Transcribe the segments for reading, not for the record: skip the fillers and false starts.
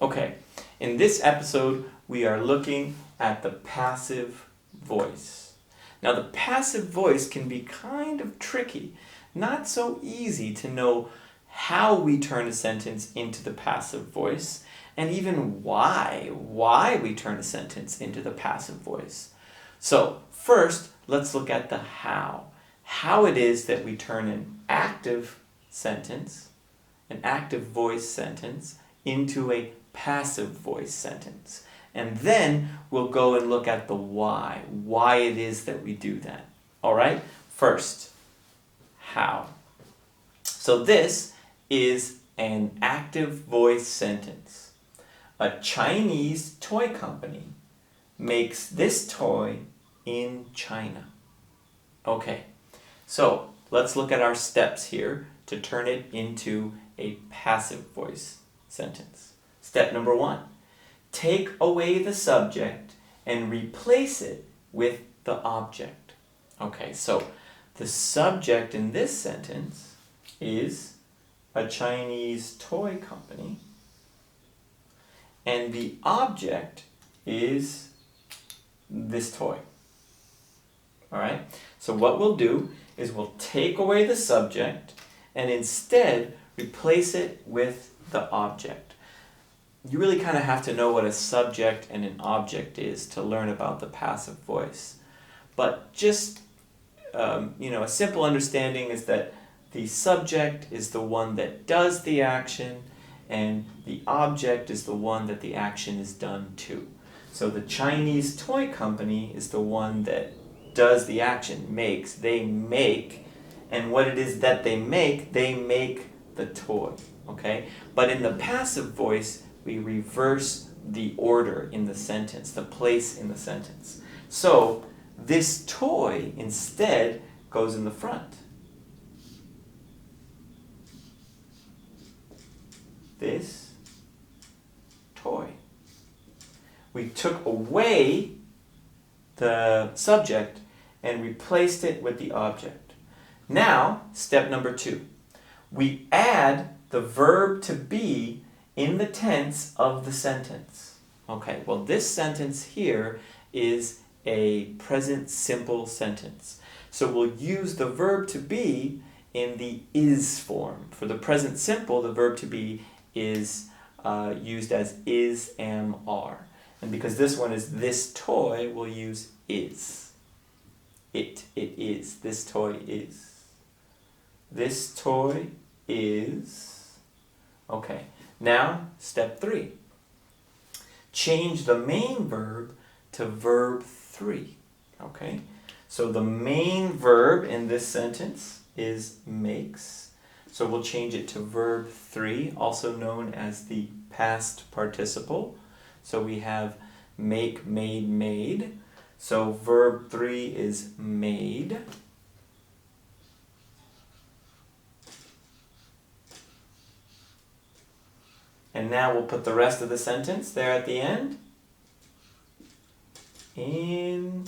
Okay, in this episode, we are looking at the passive voice. Now, the passive voice can be kind of tricky, not so easy to know how we turn a sentence into the passive voice, and even why we turn a sentence into the passive voice. So, first, let's look at the how it is that we turn an active sentence, an active voice sentence, into a passive voice sentence. And then we'll go and look at the why it is that we do that. All right? First, how. So this is an active voice sentence. A Chinese toy company makes this toy in China. Okay, so let's look at our steps here to turn it into a passive voice sentence. Step number 1, take away the subject and replace it with the object. Okay, so the subject in this sentence is a Chinese toy company, and the object is this toy. All right, so what we'll do is we'll take away the subject and instead replace it with the object. You really kind of have to know what a subject and an object is to learn about the passive voice. But just, a simple understanding is that the subject is the one that does the action, and the object is the one that the action is done to. So the Chinese toy company is the one that does the action, makes, they make, and what it is that they make the toy, okay? But in the passive voice, we reverse the order in the sentence, the place in the sentence. So this toy instead goes in the front. This toy. We took away the subject and replaced it with the object. Now, step number 2. We add the verb to be in the tense of the sentence. Okay, well this sentence here is a present simple sentence. So we'll use the verb to be in the is form. For the present simple, the verb to be is used as is, am, are. And because this one is this toy, we'll use is. It is. This toy is. This toy is. Okay. Now, step 3. Change the main verb to verb 3. Okay? So the main verb in this sentence is makes. So we'll change it to verb 3, also known as the past participle. So we have make, made, made. So verb 3 is made. And now we'll put the rest of the sentence there at the end. In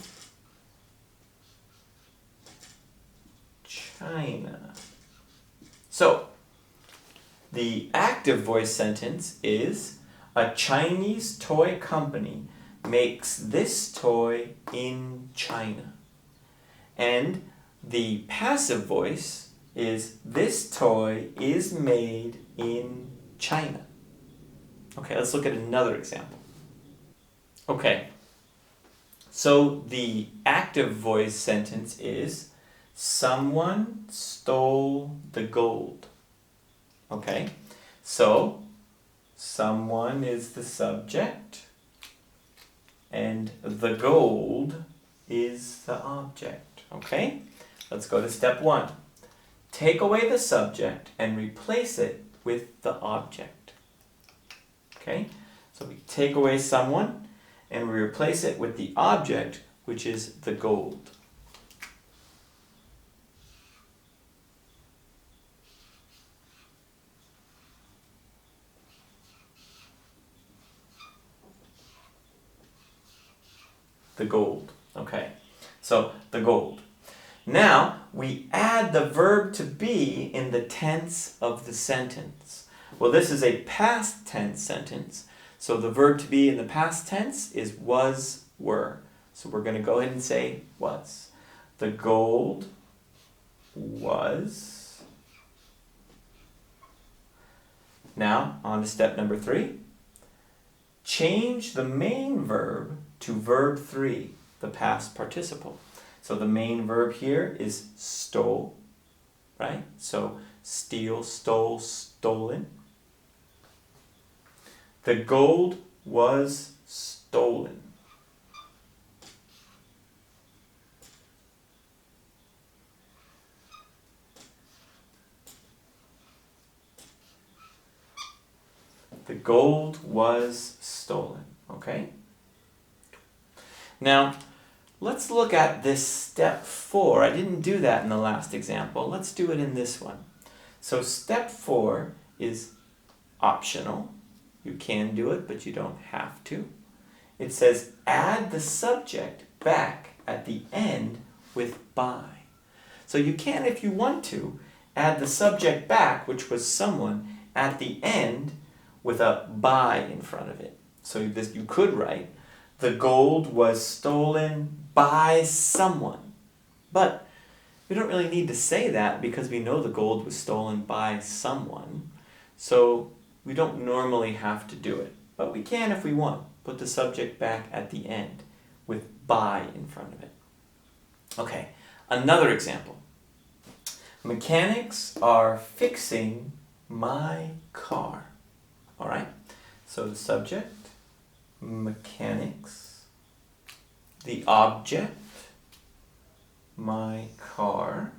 China. So, the active voice sentence is a Chinese toy company makes this toy in China. And the passive voice is this toy is made in China. Okay, let's look at another example. Okay, so the active voice sentence is someone stole the gold. Okay, so someone is the subject and the gold is the object. Okay, let's go to step 1. Take away the subject and replace it with the object. Okay, so we take away someone and we replace it with the object, which is the gold. The gold. Okay, so the gold. Now we add the verb to be in the tense of the sentence. Well, this is a past tense sentence, So the verb to be in the past tense is was, were. So we're going to go ahead and say was. The gold was. Now, on to step number 3. Change the main verb to verb 3, the past participle. So the main verb here is stole, right? So steal, stole, stolen. The gold was stolen. The gold was stolen, okay? Now, let's look at this step 4. I didn't do that in the last example. Let's do it in this one. So step 4 is optional. You can do it, but you don't have to. It says add the subject back at the end with by. So you can, if you want to, add the subject back, which was someone, at the end with a by in front of it. So you could write, the gold was stolen by someone. But we don't really need to say that because we know the gold was stolen by someone. So we don't normally have to do it. But we can if we want. Put the subject back at the end with by in front of it. Okay, another example. Mechanics are fixing my car. All right, so the subject, mechanics, the object, my car.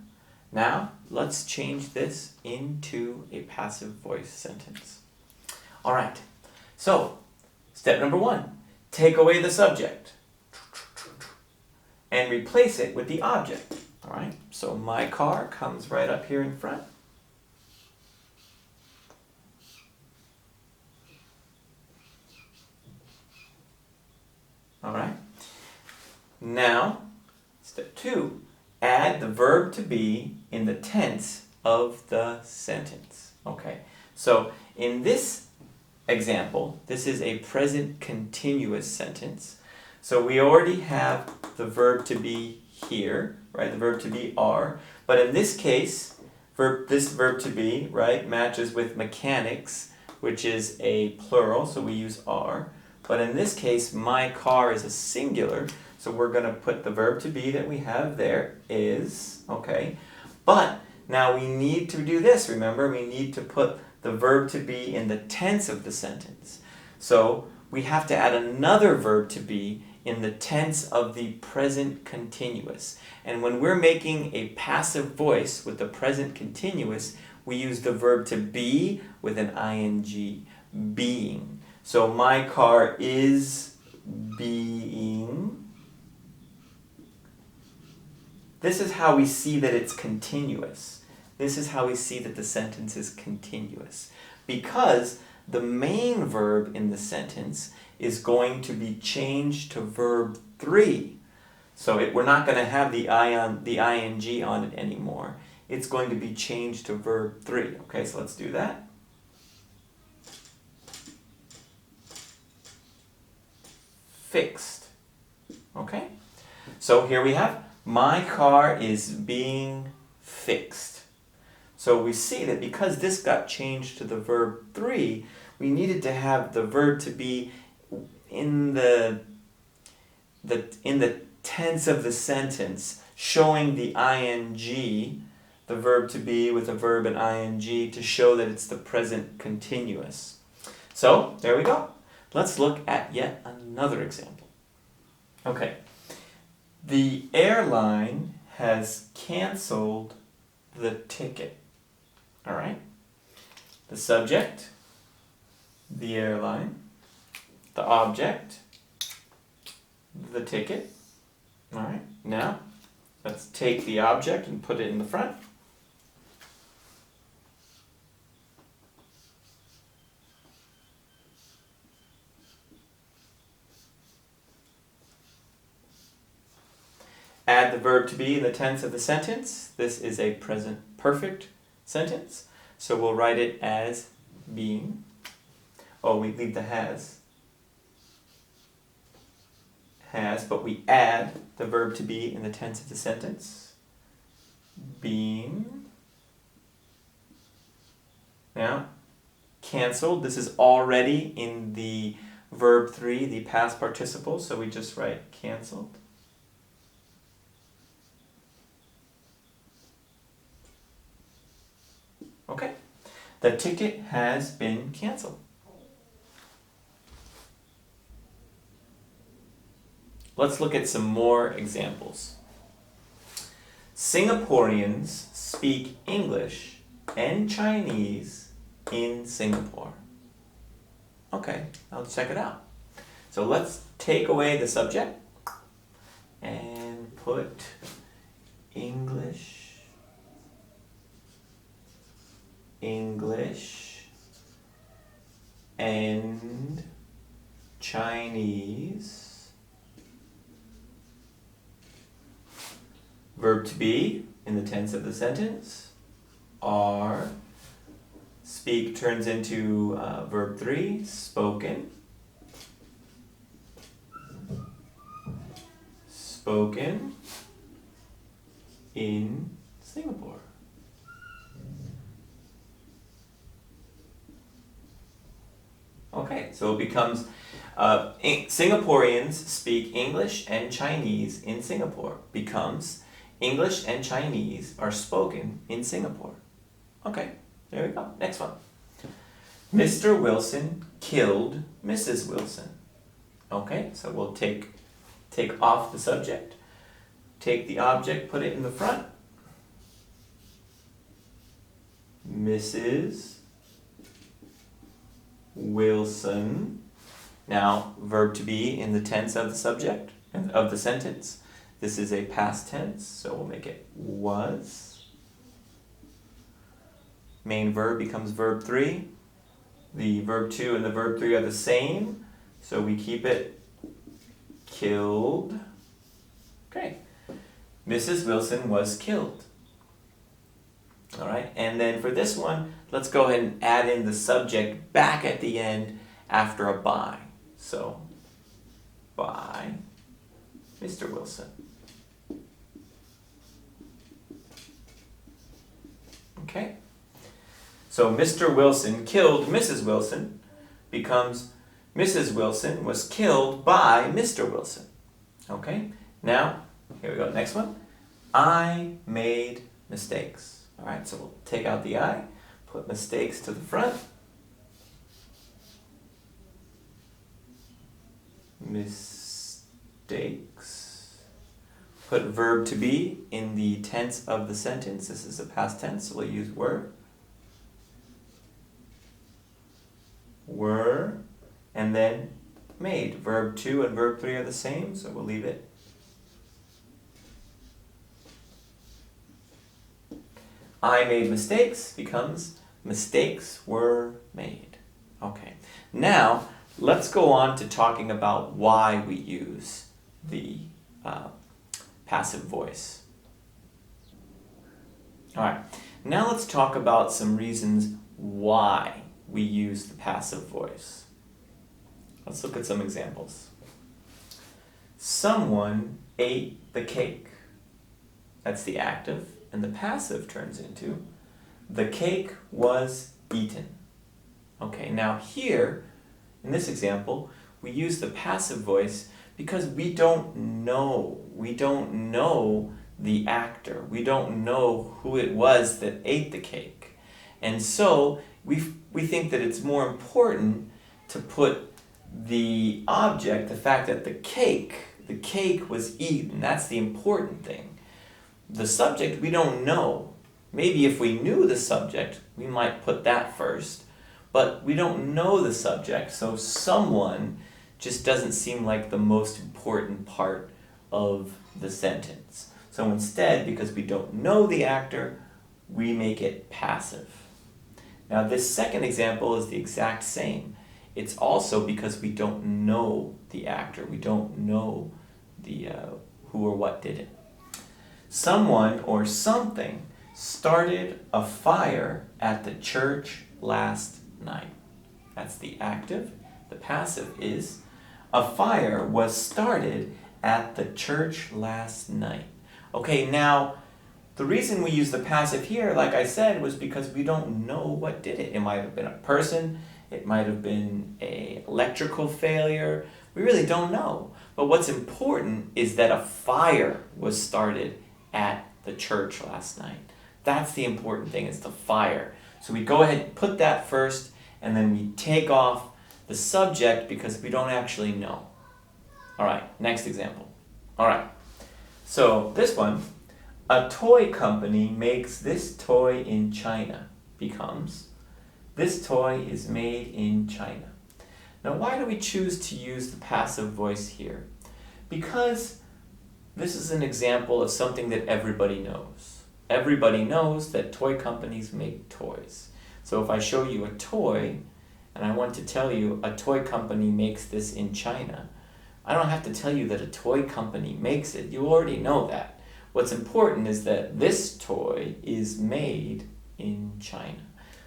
Now, let's change this into a passive voice sentence. All right, so step number 1, take away the subject and replace it with the object. All right, so my car comes right up here in front. All right. Now, step 2, add the verb to be in the tense of the sentence. Okay, so in this example, this is a present continuous sentence. So we already have the verb to be here, right? The verb to be are. But in this case, this verb to be, right, matches with mechanics, which is a plural, so we use are. But in this case, my car is a singular, so we're going to put the verb to be that we have there is, okay? But now we need to do this, remember? We need to put the verb to be in the tense of the sentence. So we have to add another verb to be in the tense of the present continuous. And when we're making a passive voice with the present continuous, we use the verb to be with an ing, being. So my car is being. This is how we see that it's continuous. This is how we see that the sentence is continuous. Because the main verb in the sentence is going to be changed to verb 3. So we're not going to have the ing on it anymore. It's going to be changed to verb 3. Okay, so let's do that. Fixed. Okay? So here we have, my car is being fixed. So we see that because this got changed to the verb 3, we needed to have the verb to be in the tense of the sentence, showing the ing, the verb to be with a verb and ing, to show that it's the present continuous. So there we go. Let's look at yet another example. Okay. The airline has canceled the ticket. All right. The subject, the airline, the object, the ticket. All right. Now, let's take the object and put it in the front. Add the verb to be in the tense of the sentence. This is a present perfect sentence, so we'll write it as being. Oh, we leave the has. has, but we add the verb to be in the tense of the sentence. Been. Now, canceled. This is already in the verb 3, the past participle, so we just write canceled. Okay. The ticket has been canceled. Let's look at some more examples. Singaporeans speak English and Chinese in Singapore. Okay, I'll check it out. So let's take away the subject and put English, and Chinese. Verb to be in the tense of the sentence. Are. Speak turns into verb 3, spoken. Spoken in Singapore. Okay, so it becomes Singaporeans speak English and Chinese in Singapore. Becomes English and Chinese are spoken in Singapore. Okay, there we go. Next one. Mr. Wilson killed Mrs. Wilson. Okay, so we'll take off the subject, take the object, put it in the front. Mrs. Wilson. Now, verb to be in the tense of the subject, of the sentence. This is a past tense, so we'll make it was. Main verb becomes verb 3. The verb 2 and the verb 3 are the same, so we keep it killed. Okay. Mrs. Wilson was killed. All right, and then for this one, let's go ahead and add in the subject back at the end after a by. So, by Mr. Wilson. Okay? So Mr. Wilson killed Mrs. Wilson becomes Mrs. Wilson was killed by Mr. Wilson. Okay? Now, here we go. Next one. I made mistakes. All right, so we'll take out the I, put mistakes to the front. Mistakes. Put verb to be in the tense of the sentence. This is a past tense, so we'll use were. Were, and then made. Verb 2 and verb 3 are the same, so we'll leave it. I made mistakes becomes mistakes were made. Okay, now let's go on to talking about why we use the passive voice. All right, now let's talk about some reasons why we use the passive voice. Let's look at some examples. Someone ate the cake. That's the active, and the passive turns into the cake was eaten. Okay, now here, in this example, we use the passive voice because we don't know the actor. We don't know who it was that ate the cake. And so we think that it's more important to put the object, the fact that the cake was eaten. That's the important thing. The subject, we don't know. Maybe if we knew the subject, we might put that first. But we don't know the subject, so someone just doesn't seem like the most important part of the sentence. So instead, because we don't know the actor, we make it passive. Now this second example is the exact same. It's also because we don't know the actor. We don't know the who or what did it. Someone or something started a fire at the church last night. That's the active. The passive is a fire was started at the church last night. Okay, now, the reason we use the passive here, like I said, was because we don't know what did it. It might have been a person, it might have been an electrical failure. We really don't know. But what's important is that a fire was started at the church last night. That's the important thing, is the fire. So we go ahead and put that first, and then we take off the subject because we don't actually know. All right, next example. All right, so this one, a toy company makes this toy in China, becomes, this toy is made in China. Now, why do we choose to use the passive voice here? Because this is an example of something that everybody knows. Everybody knows that toy companies make toys. So if I show you a toy, and I want to tell you a toy company makes this in China, I don't have to tell you that a toy company makes it. You already know that. What's important is that this toy is made in China.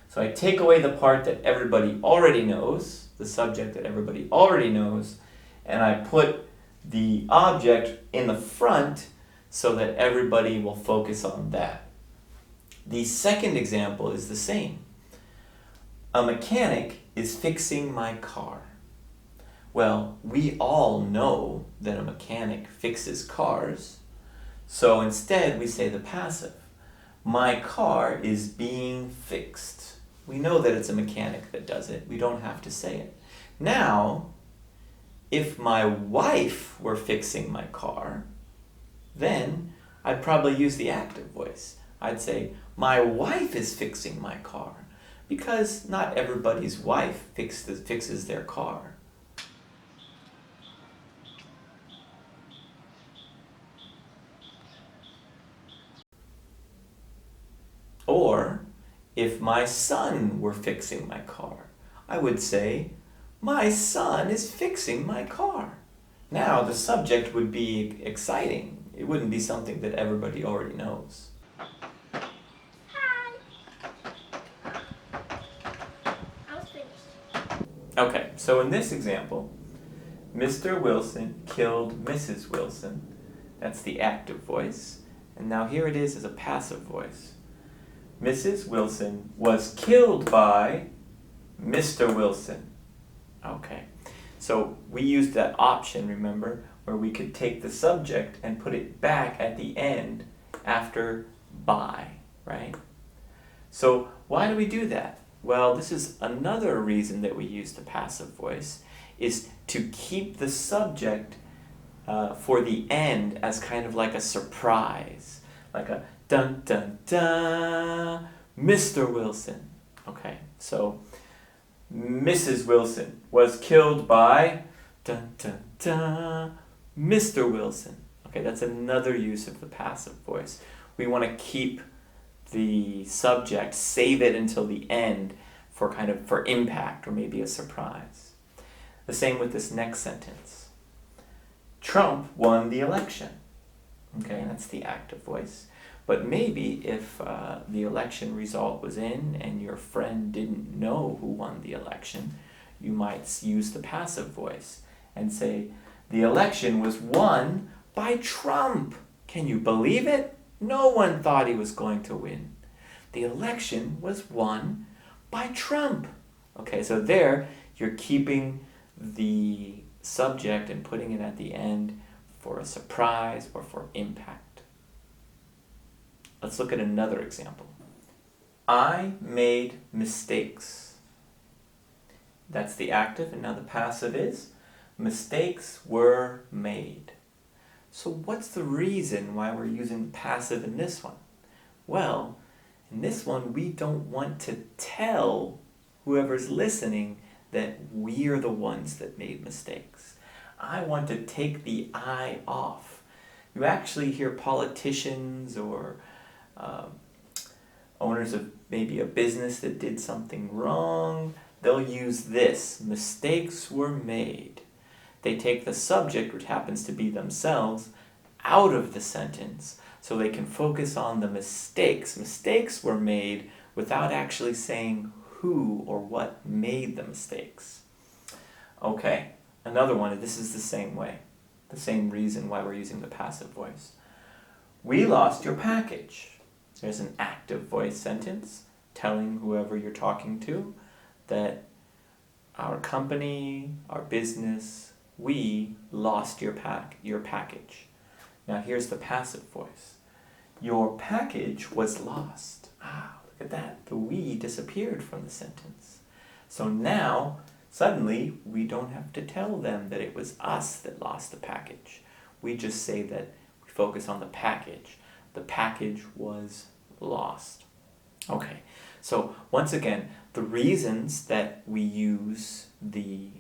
So I take away the part that everybody already knows, the subject that everybody already knows, and I put the object in the front so that everybody will focus on that. The second example is the same. A mechanic is fixing my car. Well, we all know that a mechanic fixes cars, so instead we say the passive. My car is being fixed. We know that it's a mechanic that does it. We don't have to say it. Now, if my wife were fixing my car, then I'd probably use the active voice. I'd say, my wife is fixing my car, because not everybody's wife fixes their car. Or, if my son were fixing my car, I would say, my son is fixing my car. Now, the subject would be exciting. It wouldn't be something that everybody already knows. Hi. I was finished. Okay, so in this example, Mr. Wilson killed Mrs. Wilson. That's the active voice. And now here it is as a passive voice. Mrs. Wilson was killed by Mr. Wilson. Okay, so we used that option, remember, where we could take the subject and put it back at the end after by, right? So why do we do that? Well, this is another reason that we use the passive voice, is to keep the subject for the end as kind of like a surprise, like a dun dun dun, Mr. Wilson. Okay, so Mrs. Wilson was killed by dun dun dun, Mr. Wilson. Okay, that's another use of the passive voice. We want to keep the subject, save it until the end for impact or maybe a surprise. The same with this next sentence. Trump won the election. Okay, that's the active voice. But maybe if the election result was in and your friend didn't know who won the election, you might use the passive voice and say, the election was won by Trump. Can you believe it? No one thought he was going to win. The election was won by Trump. Okay, so there you're keeping the subject and putting it at the end for a surprise or for impact. Let's look at another example. I made mistakes. That's the active, and now the passive is mistakes were made. So what's the reason why we're using passive in this one? Well, in this one, we don't want to tell whoever's listening that we're the ones that made mistakes. I want to take the I off. You actually hear politicians or owners of maybe a business that did something wrong, they'll use this, mistakes were made. They take the subject, which happens to be themselves, out of the sentence so they can focus on the mistakes. Mistakes were made without actually saying who or what made the mistakes. Okay, another one, this is the same way. the same reason why we're using the passive voice. We lost your package. There's an active voice sentence telling whoever you're talking to that our company, our business, we lost your package. Now here's the passive voice. Your package was lost. Ah, look at that. The we disappeared from the sentence. So now, suddenly, we don't have to tell them that it was us that lost the package. We just say that we focus on the package. The package was lost. Okay, so once again, the reasons that we use the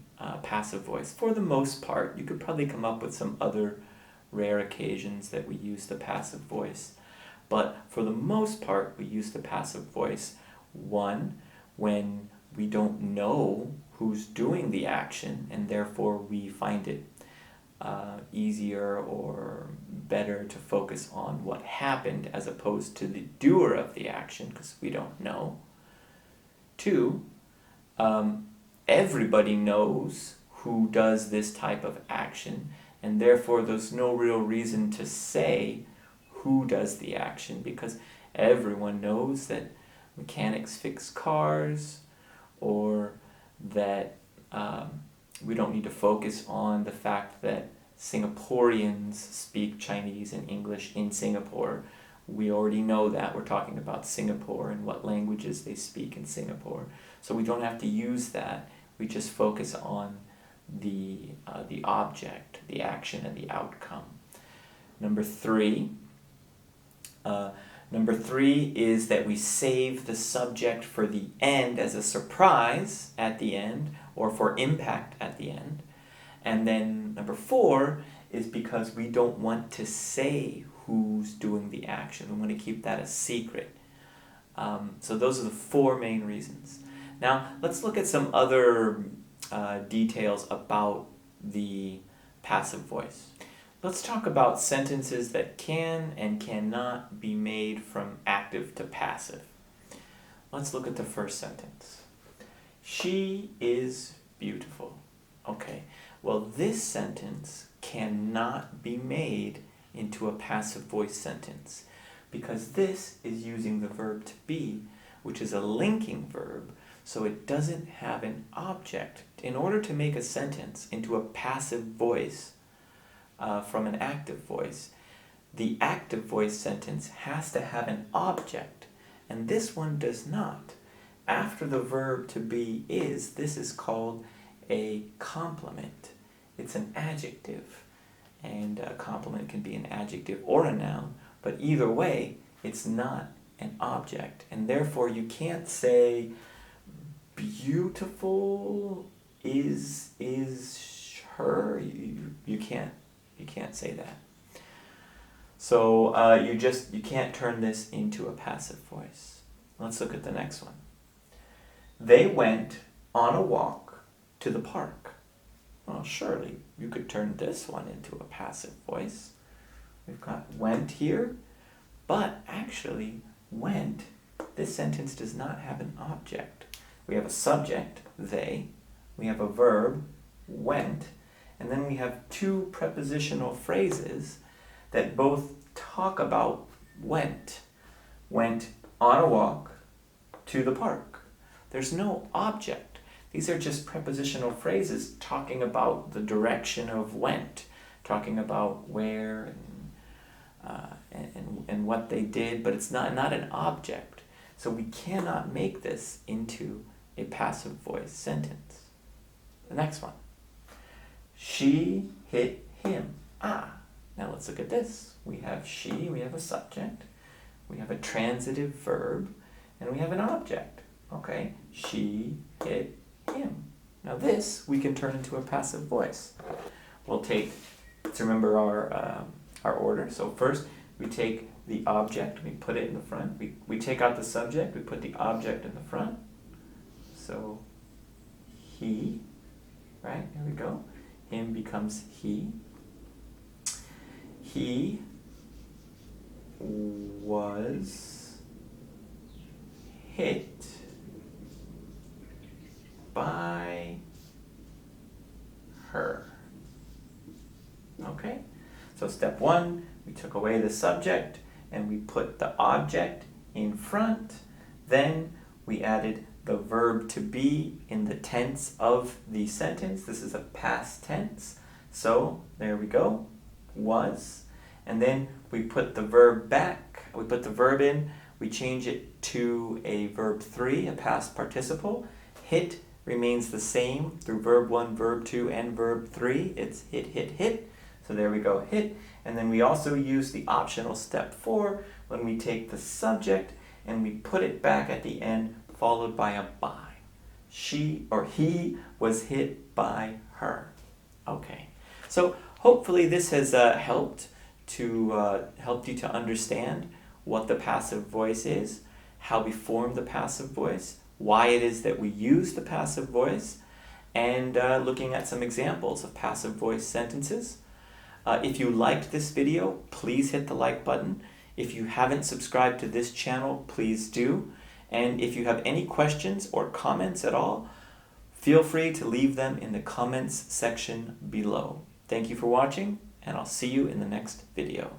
passive voice, for the most part, you could probably come up with some other rare occasions that we use the passive voice. But for the most part, we use the passive voice, one, when we don't know who's doing the action, and therefore we find it easier or better to focus on what happened as opposed to the doer of the action, because we don't know. Two, everybody knows who does this type of action, and therefore there's no real reason to say who does the action, because everyone knows that mechanics fix cars, or that we don't need to focus on the fact that Singaporeans speak Chinese and English in Singapore. We already know that. We're talking about Singapore and what languages they speak in Singapore. So we don't have to use that. We just focus on the object, the action, and the outcome. Number three is that we save the subject for the end as a surprise at the end, or for impact at the end. And then number four is because we don't want to say who's doing the action. We want to keep that a secret. So those are the four main reasons. Now let's look at some other details about the passive voice. Let's talk about sentences that can and cannot be made from active to passive. Let's look at the first sentence. She is beautiful. Okay, well, this sentence cannot be made into a passive voice sentence because this is using the verb to be, which is a linking verb, so it doesn't have an object. In order to make a sentence into a passive voice from an active voice, the active voice sentence has to have an object, and this one does not. After the verb to be is, this is called a complement. It's an adjective, and a complement can be an adjective or a noun, but either way, it's not an object, and therefore you can't say beautiful is her. You can't say that. So you can't turn this into a passive voice. Let's look at the next one. They went on a walk to the park. Well, surely you could turn this one into a passive voice. We've got went here, but actually went, this sentence does not have an object. We have a subject, they, we have a verb, went, and then we have two prepositional phrases that both talk about went. Went on a walk to the park. There's no object. These are just prepositional phrases talking about the direction of went, talking about where and what they did, but it's not an object. So we cannot make this into a passive voice sentence. The next one. She hit him. Ah. Now let's look at this. We have she, we have a subject, we have a transitive verb, and we have an object. Okay? She hit him. Now this we can turn into a passive voice. Let's remember our order. So first we take the object, we put it in the front. We take out the subject, we put the object in the front. So he, right? Here we go. Him becomes he. He was hit by her. Okay. Okay? So step 1, we took away the subject and we put the object in front. Then we added the verb to be in the tense of the sentence. This is a past tense. So there we go, was. And then we put the verb back. We put the verb in. We change it to a verb 3, a past participle. Hit remains the same through verb 1, verb 2, and verb 3. It's hit, hit, hit. So there we go, hit. And then we also use the optional step 4 when we take the subject and we put it back at the end, followed by a by. She or he was hit by her. Okay, so hopefully this has helped you to understand what the passive voice is, how we form the passive voice, why it is that we use the passive voice, and looking at some examples of passive voice sentences. If you liked this video, please hit the like button. If you haven't subscribed to this channel, please do. And if you have any questions or comments at all, feel free to leave them in the comments section below. Thank you for watching, and I'll see you in the next video.